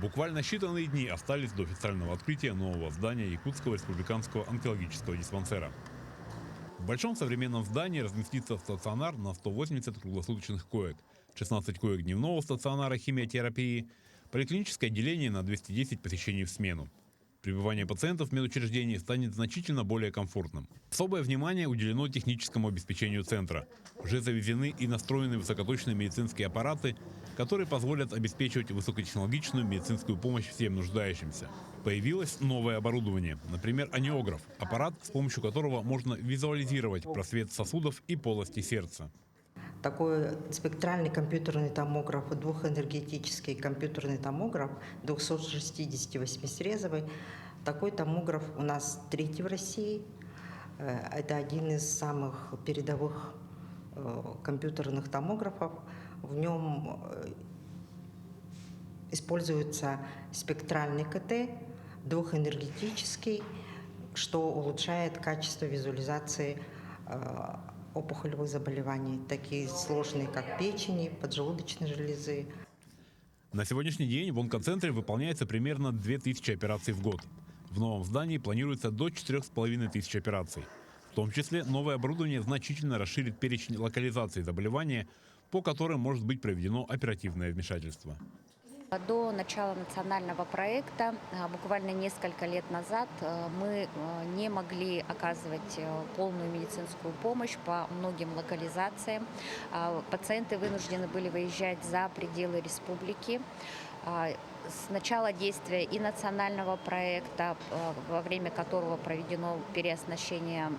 Буквально считанные дни остались до официального открытия нового здания Якутского республиканского онкологического диспансера. В большом современном здании разместится стационар на 180 круглосуточных коек, 16 коек дневного стационара химиотерапии, поликлиническое отделение на 210 посещений в смену. Пребывание пациентов в медучреждении станет значительно более комфортным. Особое внимание уделено техническому обеспечению центра. Уже завезены и настроены высокоточные медицинские аппараты, которые позволят обеспечивать высокотехнологичную медицинскую помощь всем нуждающимся. Появилось новое оборудование, например, аниограф, аппарат, с помощью которого можно визуализировать просвет сосудов и полости сердца. Такой спектральный компьютерный томограф, двухэнергетический компьютерный томограф 268-срезовый. Такой томограф у нас третий в России. Это один из самых передовых компьютерных томографов. В нем используется спектральный КТ, двухэнергетический, что улучшает качество визуализации опухолевых заболеваний, такие сложные, как печени, поджелудочной железы. На сегодняшний день в онкоцентре выполняется примерно 2000 операций в год. В новом здании планируется до 4500 операций. В том числе новое оборудование значительно расширит перечень локализаций заболевания, по которым может быть проведено оперативное вмешательство. До начала национального проекта, буквально несколько лет назад, мы не могли оказывать полную медицинскую помощь по многим локализациям. Пациенты вынуждены были выезжать за пределы республики. С начала действия и национального проекта, во время которого проведено переоснащение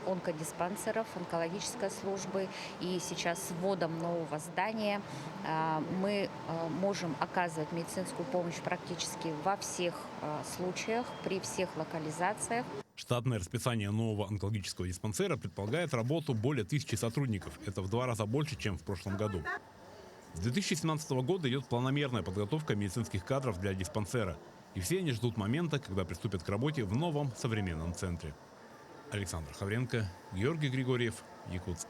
онкодиспансеров, онкологической службы, и сейчас с вводом нового здания мы можем оказывать медицинскую помощь практически во всех случаях, при всех локализациях. Штатное расписание нового онкологического диспансера предполагает работу более 1000 сотрудников. Это в 2 раза больше, чем в прошлом году. С 2017 года идет планомерная подготовка медицинских кадров для диспансера. И все они ждут момента, когда приступят к работе в новом современном центре. Александр Хавренко, Георгий Григорьев, Якутск.